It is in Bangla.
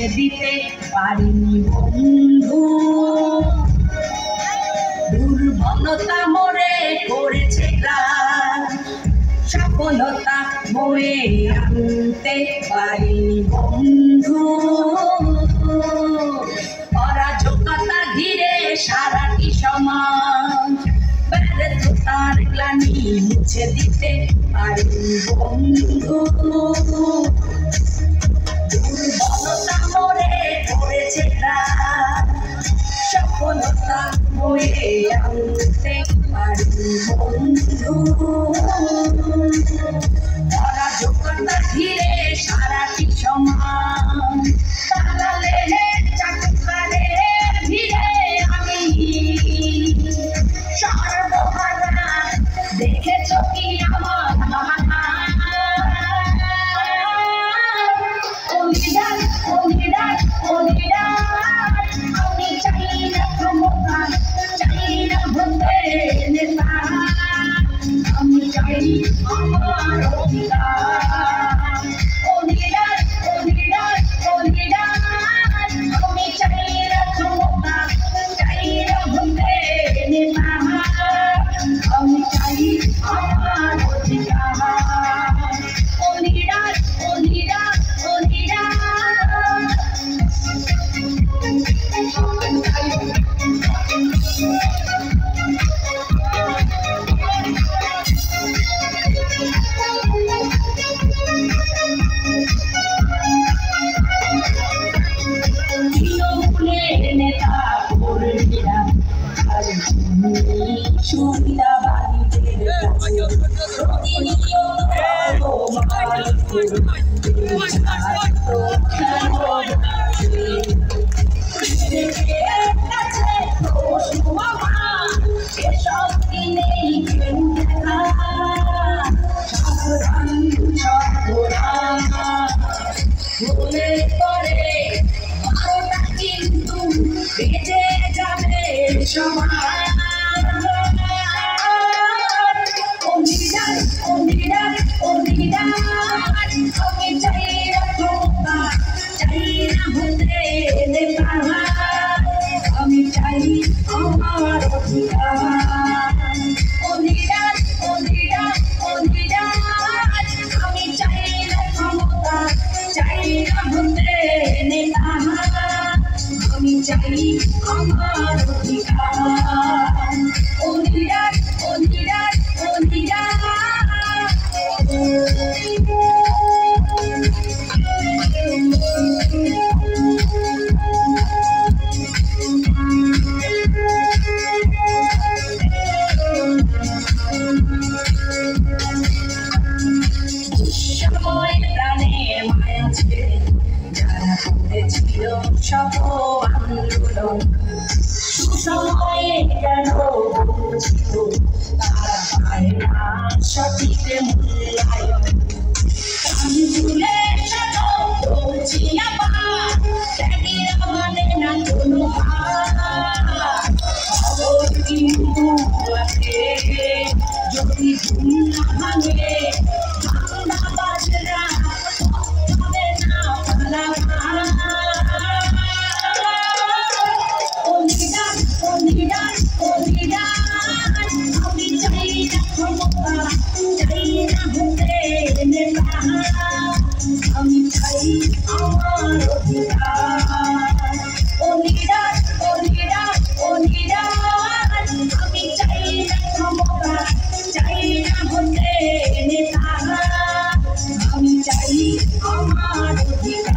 মুছে দিতে পারিনি বন্ধু। দুর্বলতা মোরে করেছে গ্রাস, সফলতা বয়ে আনতে পারিনি বন্ধু। অরাজকতা ঘিরে সারাটি সমাজ, ব্যর্থতার গ্লানি মুছে দিতে পারিনি বন্ধু। দুর্বলতা মোরে করেছে গ্রাস, সফলতা বয়ে আনতে পারিনি বন্ধু। অরাজকতা ঘিরে সারাটি সমাজ, তালালে চাকুকারে ভিড়ে আমি সর্বহারা। দেখেছ কি আমার আমি চাই না ক্ষমতা, চাই না ভোটের নেতা, আমি চাই আমার অধিকার। আমি চাই না ক্ষমতা, চাই না ভোটের নেতা, আমি চাই আমার অধিকার। নেতা কর্মীরা সুবিধাবাদীদের প্রতিনিয়ত এসব দিনেই মনে করে কিন্তু বেঁচে যাবে সমাজ। আমি চাই না ক্ষমতা, চাই না ভোটের নেতা, আমি চাই আমার অধিকার। আমি চাই না ক্ষমতা, চাই না ভোটের নেতা, আমি চাই আমার অধিকার। সময় প্রাণের মায়া ছেড়ে যারা করেছিল সব আন্দোলন, সুসময়ে কেন বঞ্চিত তারা পায় না সঠিক মূল্যায়ন। আমি ভুলে বলছি আবার, ত্যাগের মানে না কোনো খবর কিন্তু আছে, যদি ঘুম না ভাঙে বাংলা বাজরা হবে না আমি চাই না ক্ষমতা, চাই না ভোটের নেতা, আমি চাই আমার অধিকার। আমি চাই না ক্ষমতা, চাই না ভোটের নেতা, আমি চাই আমার অধিকার।